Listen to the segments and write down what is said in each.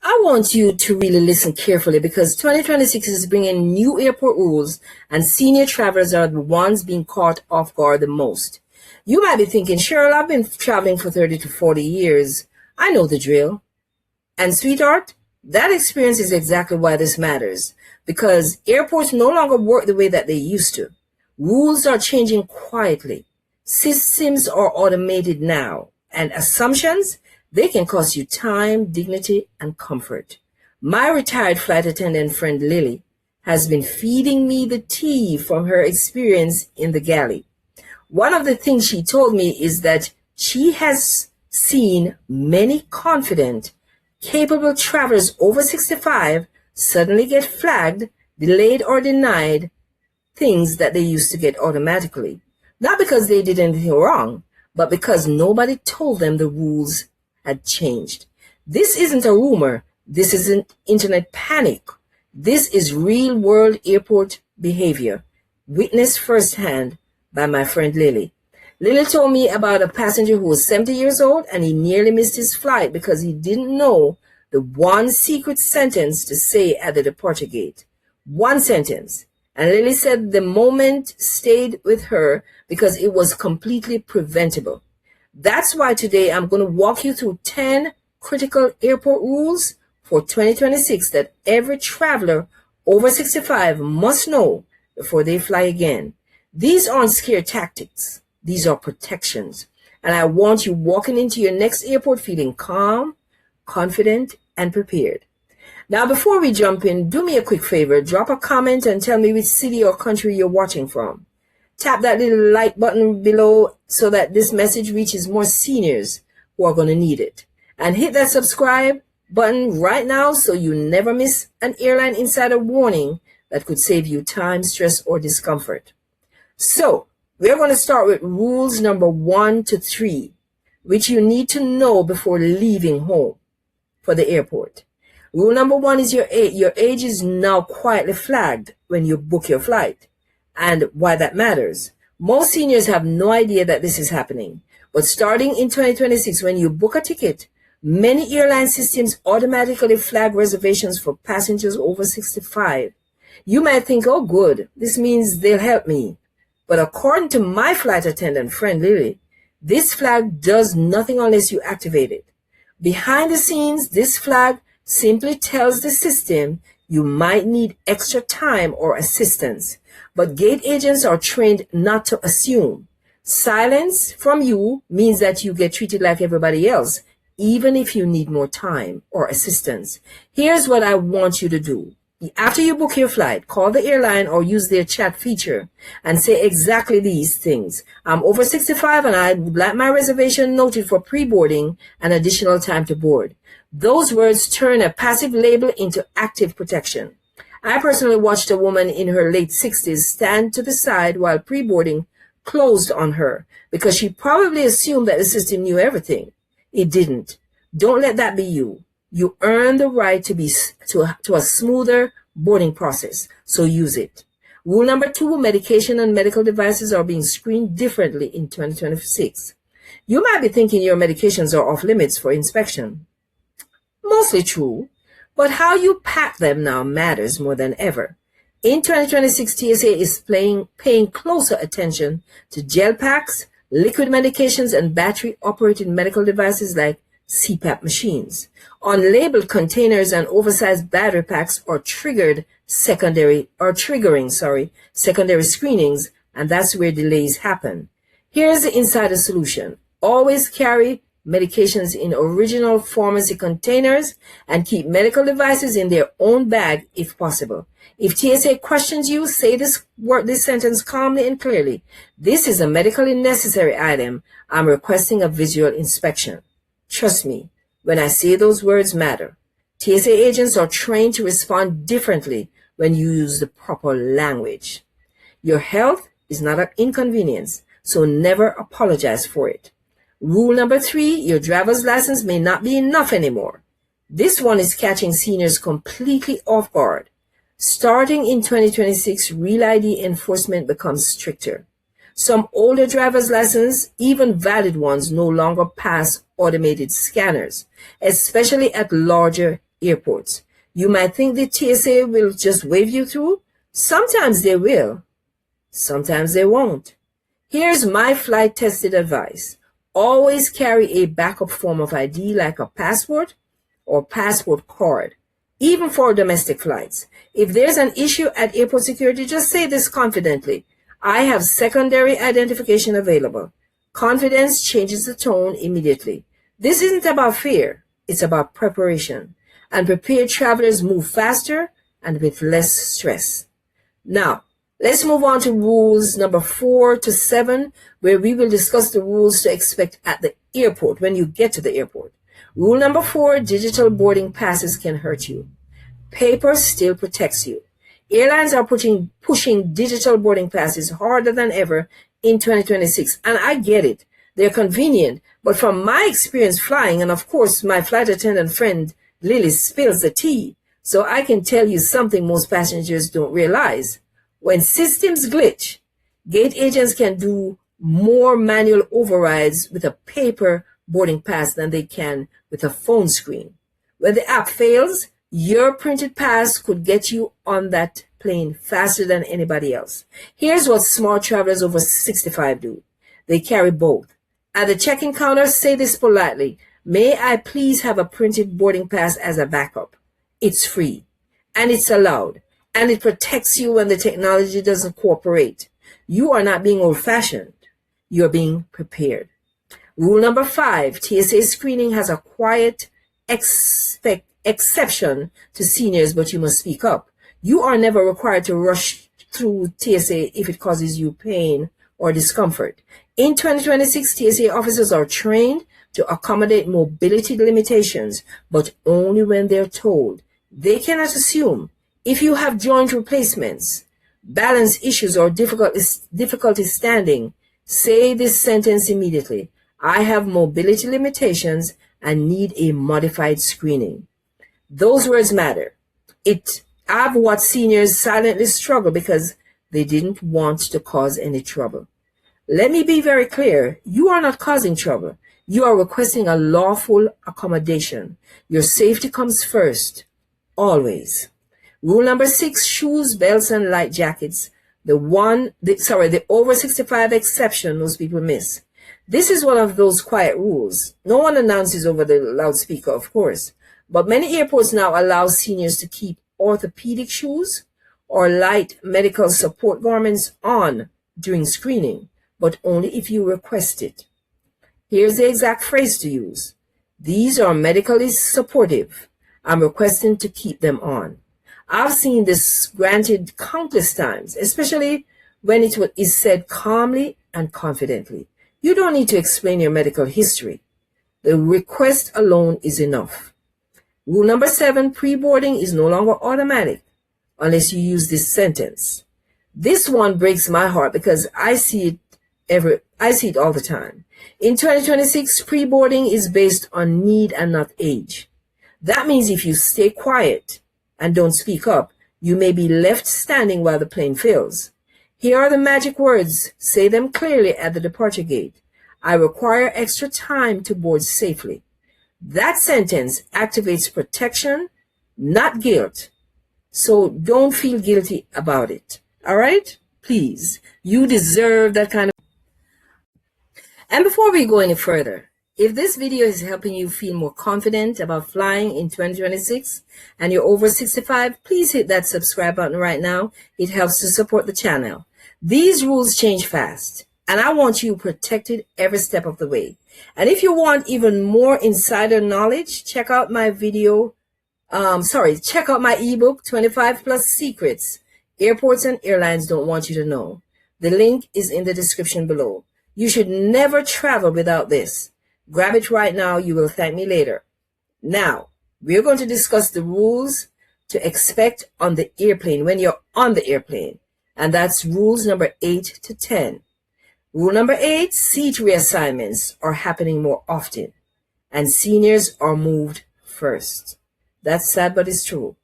I want you to really listen carefully because 2026 is bringing new airport rules and senior travelers are the ones being caught off guard the most. You might be thinking, Cheryl, I've been traveling for 30 to 40 years. I know the drill. And sweetheart, that experience is exactly why this matters because airports no longer work the way that they used to. Rules are changing quietly. Systems are automated now and assumptions they can cost you time, dignity, and comfort. My retired flight attendant friend Lily has been feeding me the tea from her experience in the galley. One of the things she told me is that she has seen many confident, capable travelers over 65 suddenly get flagged, delayed, or denied things that they used to get automatically. Not because they did anything wrong, but because nobody told them the rules had changed. This isn't a rumor. This isn't internet panic. This is real world airport behavior, witnessed firsthand by my friend Lily. Lily told me about a passenger who was 70 years old and he nearly missed his flight because he didn't know the one secret sentence to say at the departure gate. One sentence. And Lily said the moment stayed with her because it was completely preventable. That's why today I'm going to walk you through 10 critical airport rules for 2026 that every traveler over 65 must know before they fly again. These aren't scare tactics. These are protections. And I want you walking into your next airport feeling calm, confident, and prepared. Now, before we jump in, do me a quick favor. Drop a comment and tell me which city or country you're watching from. Tap that little like button below so that this message reaches more seniors who are going to need it. And hit that subscribe button right now so you never miss an airline insider warning that could save you time, stress, or discomfort. So, we're going to start with rules number 1 to 3, which you need to know before leaving home for the airport. Rule number 1 is your age. Your age is now quietly flagged when you book your flight. And why that matters. Most seniors have no idea that this is happening. But starting in 2026, when you book a ticket, many airline systems automatically flag reservations for passengers over 65. You might think, oh good, this means they'll help me. But according to my flight attendant friend Lily, this flag does nothing unless you activate it. Behind the scenes, this flag simply tells the system you might need extra time or assistance. But gate agents are trained not to assume. Silence from you means that you get treated like everybody else, even if you need more time or assistance. Here's what I want you to do. After you book your flight, call the airline or use their chat feature and say exactly these things. I'm over 65 and I would like my reservation noted for pre-boarding and additional time to board. Those words turn a passive label into active protection. I personally watched a woman in her late 60s stand to the side while pre-boarding closed on her because she probably assumed that the system knew everything. It didn't. Don't let that be you. You earn the right to a smoother boarding process, so use it. Rule number 2, medication and medical devices are being screened differently in 2026. You might be thinking your medications are off limits for inspection. Mostly true. But how you pack them now matters more than ever. In 2026, TSA is paying closer attention to gel packs, liquid medications, and battery-operated medical devices like CPAP machines. Unlabeled containers and oversized battery packs are triggering secondary screenings, and that's where delays happen. Here's the insider solution. Always carry medications in original pharmacy containers and keep medical devices in their own bag if possible. If TSA questions you, say this sentence calmly and clearly. This is a medically necessary item. I'm requesting a visual inspection. Trust me, when I say those words matter. TSA agents are trained to respond differently when you use the proper language. Your health is not an inconvenience, so never apologize for it. Rule number 3, your driver's license may not be enough anymore. This one is catching seniors completely off guard. Starting in 2026, Real ID enforcement becomes stricter. Some older driver's licenses, even valid ones, no longer pass automated scanners, especially at larger airports. You might think the TSA will just wave you through. Sometimes they will. Sometimes they won't. Here's my flight-tested advice. Always carry a backup form of ID like a passport or passport card, even for domestic flights. If there's an issue at airport security, just say this confidently. I have secondary identification available. Confidence changes the tone immediately. This isn't about fear. It's about preparation. And prepared travelers move faster and with less stress. Now, let's move on to rules number 4 to 7, where we will discuss the rules to expect at the airport when you get to the airport. Rule number 4, digital boarding passes can hurt you. Paper still protects you. Airlines are pushing digital boarding passes harder than ever in 2026, and I get it. They're convenient, but from my experience flying, and of course my flight attendant friend Lily spills the tea, so I can tell you something most passengers don't realize. When systems glitch, gate agents can do more manual overrides with a paper boarding pass than they can with a phone screen. When the app fails, your printed pass could get you on that plane faster than anybody else. Here's what smart travelers over 65 do. They carry both. At the check-in counter, say this politely. May I please have a printed boarding pass as a backup? It's free, and it's allowed, and it protects you when the technology doesn't cooperate. You are not being old-fashioned. You're being prepared. Rule number 5, TSA screening has a quiet exception to seniors, but you must speak up. You are never required to rush through TSA if it causes you pain or discomfort. In 2026, TSA officers are trained to accommodate mobility limitations, but only when they're told. They cannot assume. If you have joint replacements, balance issues, or difficulty standing, say this sentence immediately. I have mobility limitations and need a modified screening. Those words matter. I've watched seniors silently struggle because they didn't want to cause any trouble. Let me be very clear. You are not causing trouble. You are requesting a lawful accommodation. Your safety comes first, always. Rule number 6, shoes, belts, and light jackets. The over 65 exception most people miss. This is one of those quiet rules. No one announces over the loudspeaker, of course. But many airports now allow seniors to keep orthopedic shoes or light medical support garments on during screening, but only if you request it. Here's the exact phrase to use. These are medically supportive. I'm requesting to keep them on. I've seen this granted countless times, especially when it is said calmly and confidently. You don't need to explain your medical history. The request alone is enough. Rule number 7, pre-boarding is no longer automatic unless you use this sentence. This one breaks my heart because I see it all the time. In 2026, pre-boarding is based on need and not age. That means if you stay quiet and don't speak up, you may be left standing while the plane fills. Here are the magic words. Say them clearly at the departure gate. I require extra time to board safely. That sentence activates protection, not guilt. So don't feel guilty about it. All right? Please. You deserve that kind of. And before we go any further, if this video is helping you feel more confident about flying in 2026 and you're over 65, please hit that subscribe button right now. It helps to support the channel. These rules change fast, and I want you protected every step of the way. And if you want even more insider knowledge, check out my check out my ebook, 25 Plus Secrets Airports and Airlines Don't Want You to Know. The link is in the description below. You should never travel without this. Grab it right now. You will thank me later. Now, we're going to discuss the rules to expect on the airplane when you're on the airplane. And that's rules number 8 to 10. Rule number 8, seat reassignments are happening more often, and seniors are moved first. That's sad, but it's true.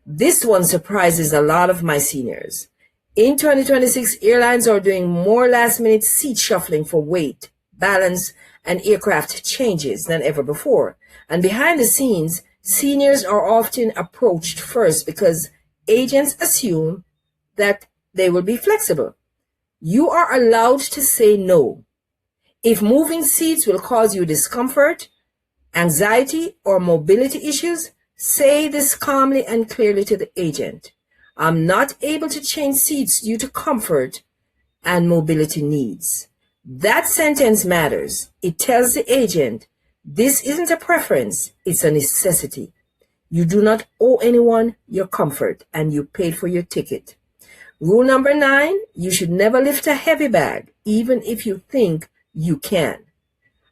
This one surprises a lot of my seniors. In 2026, airlines are doing more last-minute seat shuffling for weight, balance, and aircraft changes than ever before. And behind the scenes, Seniors are often approached first because agents assume that they will be flexible. You are allowed to say no. If moving seats will cause you discomfort, anxiety, or mobility issues, say this calmly and clearly to the agent. I'm not able to change seats due to comfort and mobility needs. That sentence matters. It tells the agent, this isn't a preference, it's a necessity. You do not owe anyone your comfort, and you paid for your ticket. Rule number 9, you should never lift a heavy bag, even if you think you can.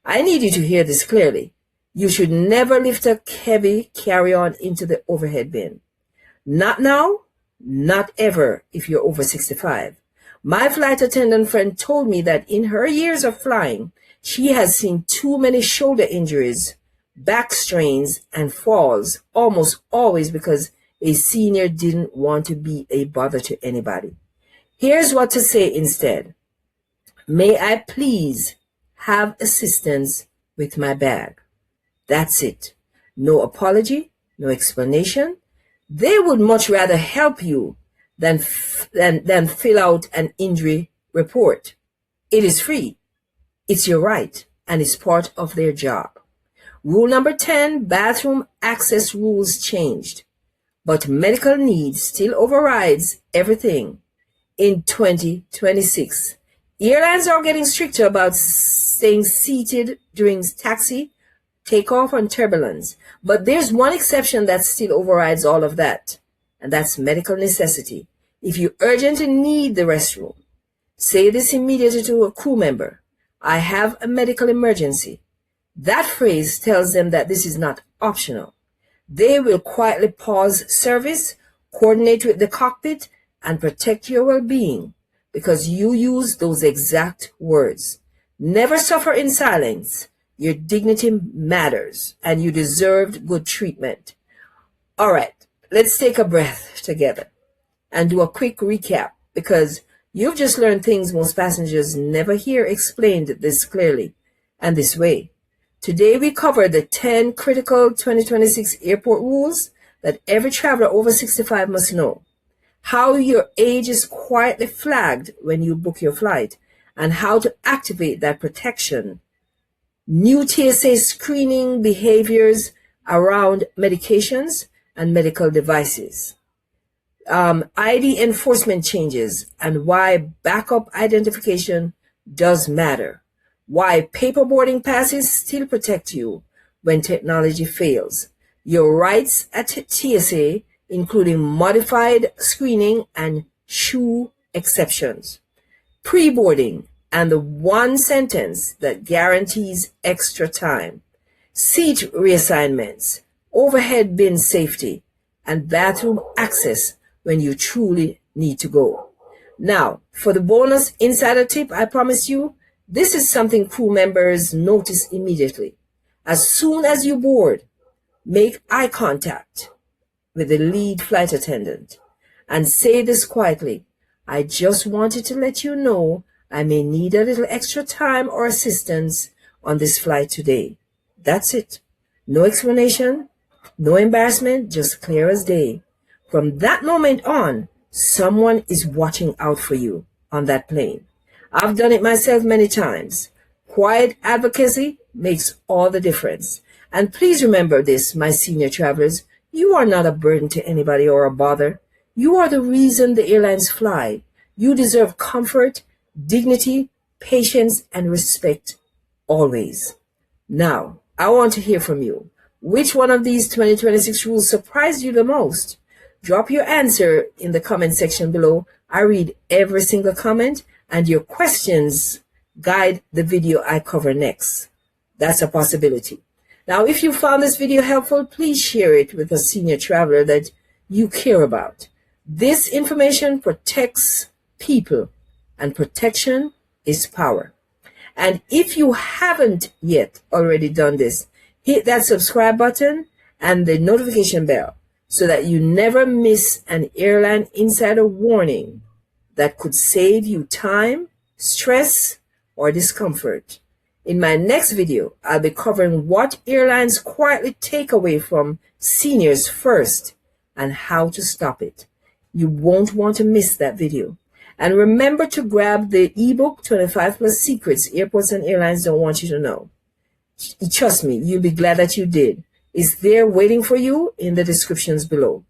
I need you to hear this clearly. You should never lift a heavy carry-on into the overhead bin. Not now, not ever if you're over 65. My flight attendant friend told me that in her years of flying, she has seen too many shoulder injuries, back strains, and falls, almost always because a senior didn't want to be a bother to anybody. Here's what to say instead. May I please have assistance with my bag? That's it. No apology, no explanation. They would much rather help you than fill out an injury report. It is free. It's your right, and it's part of their job. Rule number 10, bathroom access rules changed, but medical needs still overrides everything in 2026. Airlines are getting stricter about staying seated during taxi, takeoff, and turbulence. But there's one exception that still overrides all of that, and that's medical necessity. If you urgently need the restroom, say this immediately to a crew member. I have a medical emergency. That phrase tells them that this is not optional. They will quietly pause service, coordinate with the cockpit, and protect your well-being because you use those exact words. Never suffer in silence. Your dignity matters, and you deserved good treatment. All right, let's take a breath together and do a quick recap because you've just learned things most passengers never hear explained this clearly and this way. Today we covered the 10 critical 2026 airport rules that every traveler over 65 must know. How your age is quietly flagged when you book your flight, and how to activate that protection. New TSA screening behaviors around medications and medical devices. ID enforcement changes and why backup identification does matter. Why paper boarding passes still protect you when technology fails. Your rights at TSA, including modified screening and shoe exceptions. Pre-boarding and the one sentence that guarantees extra time. Seat reassignments, overhead bin safety, and bathroom access when you truly need to go. Now, for the bonus insider tip I promise you, this is something crew members notice immediately. As soon as you board, make eye contact with the lead flight attendant and say this quietly. I just wanted to let you know I may need a little extra time or assistance on this flight today. That's it. No explanation, no embarrassment, just clear as day. From that moment on, someone is watching out for you on that plane. I've done it myself many times. Quiet advocacy makes all the difference. And please remember this, my senior travelers, you are not a burden to anybody or a bother. You are the reason the airlines fly. You deserve comfort, dignity, patience, and respect always. Now, I want to hear from you. Which one of these 2026 rules surprised you the most? Drop your answer in the comment section below. I read every single comment, and your questions guide the video I cover next. That's a possibility. Now, if you found this video helpful, please share it with a senior traveler that you care about. This information protects people, and protection is power. And if you haven't yet already done this, hit that subscribe button and the notification bell so that you never miss an airline insider warning that could save you time, stress, or discomfort. In my next video, I'll be covering what airlines quietly take away from seniors first and how to stop it. You won't want to miss that video. And remember to grab the ebook 25 Plus Secrets Airports and Airlines Don't Want You to Know. Trust me, you'll be glad that you did. It's there waiting for you in the descriptions below.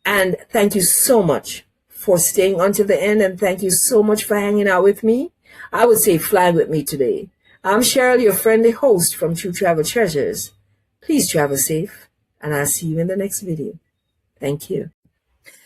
And thank you so much for staying until the end, and thank you so much for hanging out with me. I would say flying with me today. I'm Cheryl, your friendly host from True Travel Treasures. Please travel safe, and I'll see you in the next video. Thank you.